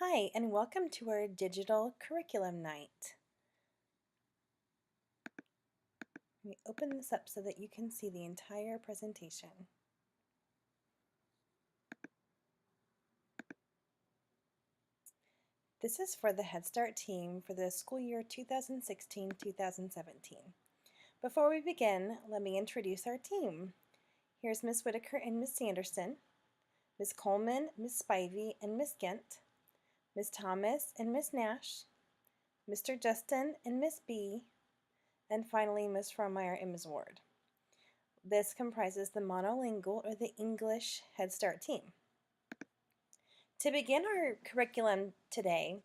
Hi, and welcome to our digital curriculum night. Let me open this up so that you can see the entire presentation. This is for the Head Start team for the school year 2016-2017. Before we begin, let me introduce our team. Here's Miss Whitaker and Miss Sanderson, Miss Coleman, Miss Spivey, and Miss Gent, Miss Thomas and Miss Nash, Mr. Justin and Miss B, and finally Miss Fromeyer and Miss Ward. This comprises the monolingual or the English Head Start team. To begin our curriculum today,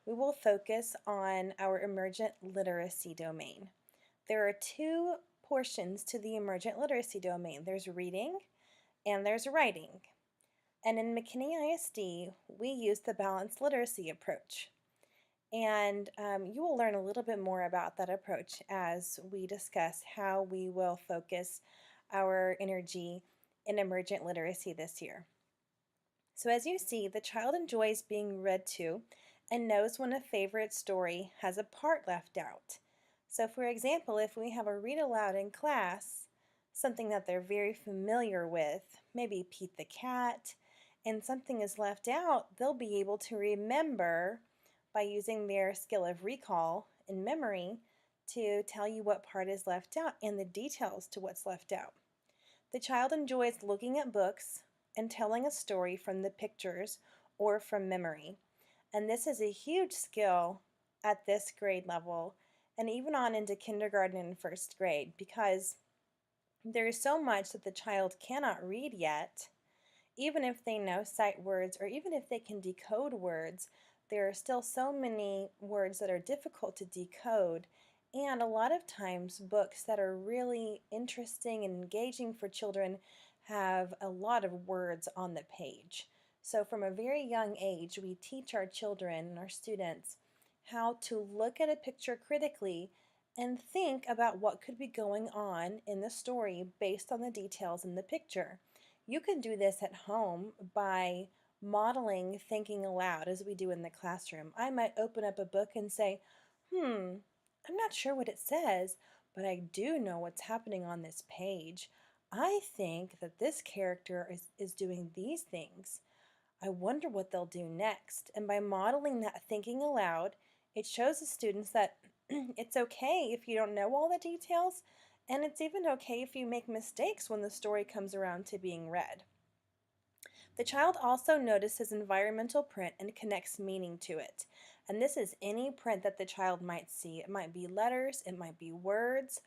we will focus on our emergent literacy domain. There are two portions to the emergent literacy domain. There's reading and there's writing. And in McKinney ISD, we use the balanced literacy approach. And you will learn a little bit more about that approach as we discuss how we will focus our energy in emergent literacy this year. So as you see, the child enjoys being read to and knows when a favorite story has a part left out. So for example, if we have a read aloud in class, something that they're very familiar with, maybe Pete the Cat, and something is left out, they'll be able to remember by using their skill of recall and memory to tell you what part is left out and the details to what's left out. The child enjoys looking at books and telling a story from the pictures or from memory. And this is a huge skill at this grade level and even on into kindergarten and first grade because there is so much that the child cannot read yet. Even if they know sight words or even if they can decode words, there are still so many words that are difficult to decode, and a lot of times books that are really interesting and engaging for children have a lot of words on the page. So from a very young age, we teach our children and our students how to look at a picture critically and think about what could be going on in the story based on the details in the picture. You can do this at home by modeling thinking aloud as we do in the classroom. I might open up a book and say, I'm not sure what it says, but I do know what's happening on this page. I think that this character is doing these things. I wonder what they'll do next. And by modeling that thinking aloud, it shows the students that it's okay if you don't know all the details, and it's even okay if you make mistakes when the story comes around to being read. The child also notices environmental print and connects meaning to it. And this is any print that the child might see. It might be letters, it might be words.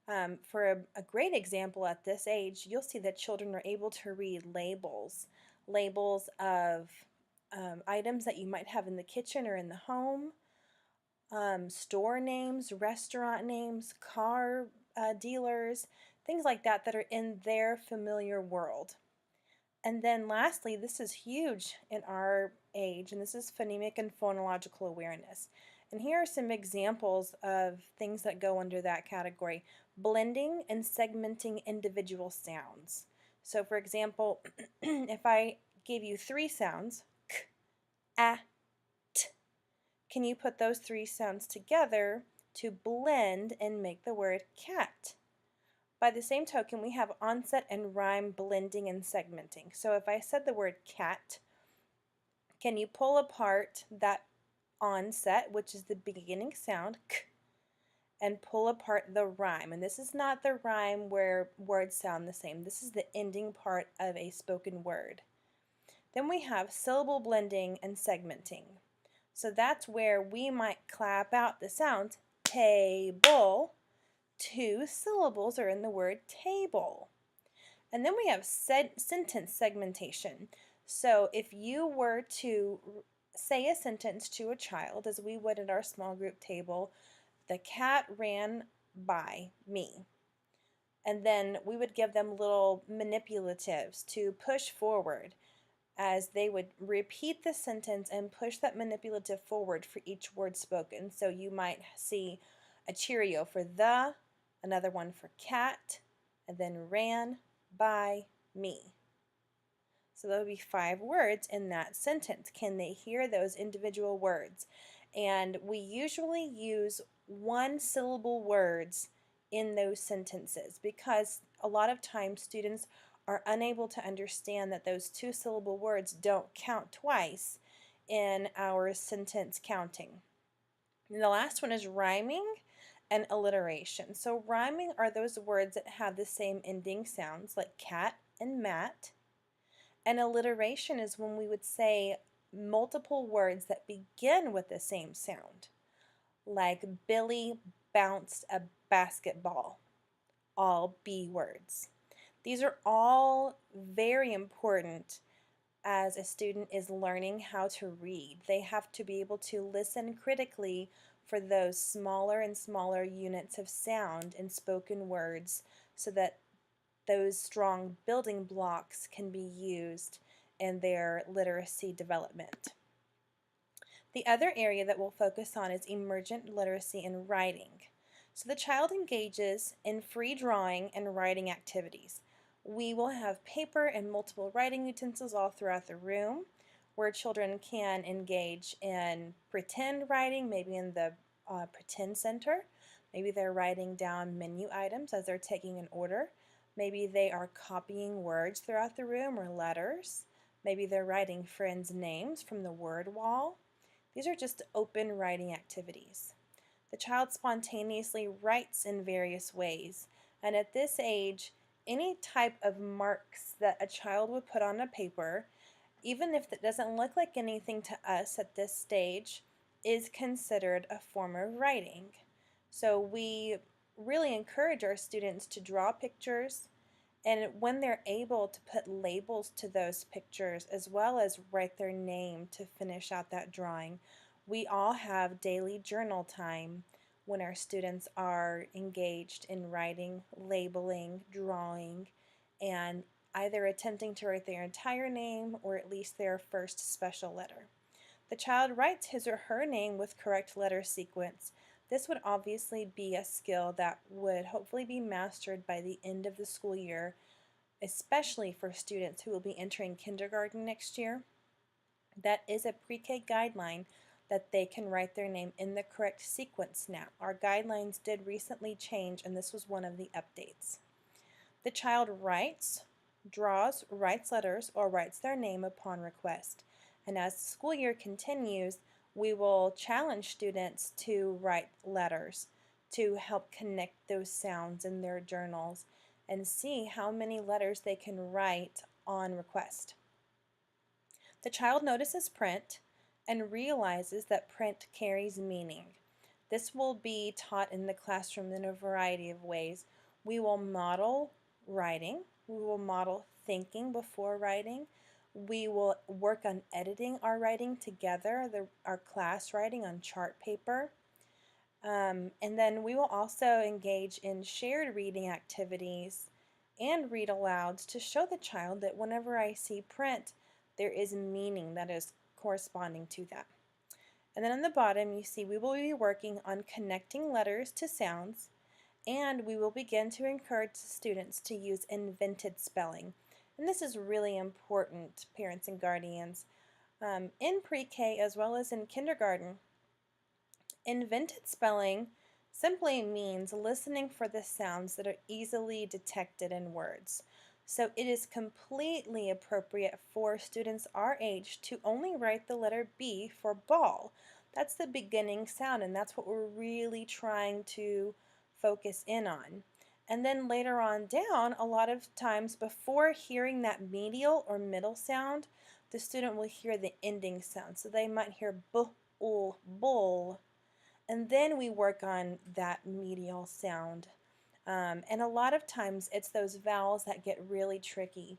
For a great example at this age, you'll see that children are able to read labels. Labels of items that you might have in the kitchen or in the home, store names, restaurant names, car dealers, things like that that are in their familiar world. And then lastly, this is huge in our age, and this is phonemic and phonological awareness. And here are some examples of things that go under that category. Blending and segmenting individual sounds. So for example, if I gave you three sounds, k, a, t, can you put those three sounds together to blend and make the word cat? By the same token, we have onset and rhyme blending and segmenting. So if I said the word cat, can you pull apart that onset, which is the beginning sound, k, and pull apart the rhyme? And this is not the rhyme where words sound the same. This is the ending part of a spoken word. Then we have syllable blending and segmenting. So that's where we might clap out the sound table. Two syllables are in the word table. And then we have sentence segmentation. So if you were to say a sentence to a child, as we would at our small group table, the cat ran by me. And then we would give them little manipulatives to push forward as they would repeat the sentence and push that manipulative forward for each word spoken. So you might see a Cheerio for the, another one for cat, and then ran by me. So there'll be 5 words in that sentence. Can they hear those individual words? And we usually use one syllable words in those sentences because a lot of times students are unable to understand that those 2 syllable words don't count twice in our sentence counting. And the last one is rhyming and alliteration. So rhyming are those words that have the same ending sounds like cat and mat. And alliteration is when we would say multiple words that begin with the same sound, like Billy bounced a basketball, all B words. These are all very important as a student is learning how to read. They have to be able to listen critically for those smaller and smaller units of sound in spoken words so that those strong building blocks can be used in their literacy development. The other area that we'll focus on is emergent literacy in writing. So the child engages in free drawing and writing activities. We will have paper and multiple writing utensils all throughout the room where children can engage in pretend writing, maybe in the pretend center. Maybe they're writing down menu items as they're taking an order. Maybe they are copying words throughout the room or letters. Maybe they're writing friends' names from the word wall. These are just open writing activities. The child spontaneously writes in various ways, and at this age, any type of marks that a child would put on a paper, even if it doesn't look like anything to us at this stage, is considered a form of writing. So we really encourage our students to draw pictures, and when they're able to put labels to those pictures as well as write their name to finish out that drawing, we all have daily journal time when our students are engaged in writing, labeling, drawing, and either attempting to write their entire name or at least their first special letter. The child writes his or her name with correct letter sequence. This would obviously be a skill that would hopefully be mastered by the end of the school year, especially for students who will be entering kindergarten next year. That is a pre-K guideline that they can write their name in the correct sequence now. Our guidelines did recently change, and this was one of the updates. The child writes, draws, writes letters, or writes their name upon request. And as the school year continues, we will challenge students to write letters to help connect those sounds in their journals and see how many letters they can write on request. The child notices print and realizes that print carries meaning. This will be taught in the classroom in a variety of ways. We will model writing. We will model thinking before writing. We will work on editing our writing together, our class writing on chart paper. And then we will also engage in shared reading activities and read alouds to show the child that whenever I see print, there is meaning that is corresponding to that. And then on the bottom, you see we will be working on connecting letters to sounds, and we will begin to encourage students to use invented spelling. And this is really important, parents and guardians. In pre-K as well as in kindergarten, invented spelling simply means listening for the sounds that are easily detected in words. So it is completely appropriate for students our age to only write the letter B for ball. That's the beginning sound, and that's what we're really trying to focus in on. And then later on down, a lot of times before hearing that medial or middle sound, the student will hear the ending sound. So they might hear b, ul, bull, and then we work on that medial sound. And a lot of times it's those vowels that get really tricky.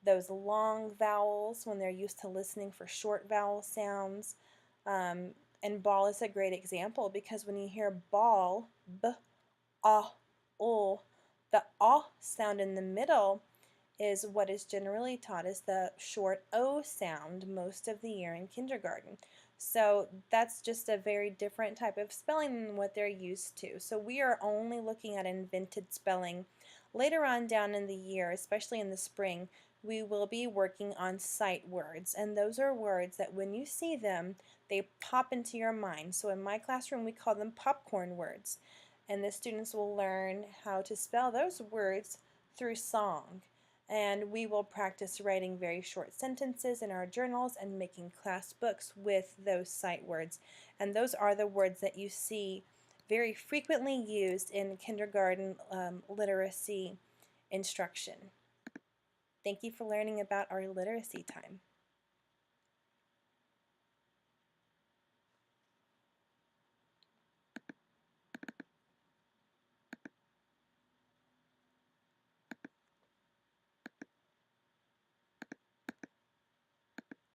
Those long vowels when they're used to listening for short vowel sounds. And ball is a great example because when you hear ball, b, ah, ul, the ah sound in the middle is what is generally taught as the short O sound most of the year in kindergarten. So that's just a very different type of spelling than what they're used to. So we are only looking at invented spelling later on down in the year, especially in the spring, we will be working on sight words, and those are words that when you see them, they pop into your mind. So in my classroom, we call them popcorn words, and the students will learn how to spell those words through song. And we will practice writing very short sentences in our journals and making class books with those sight words. And those are the words that you see very frequently used in kindergarten literacy instruction. Thank you for learning about our literacy time.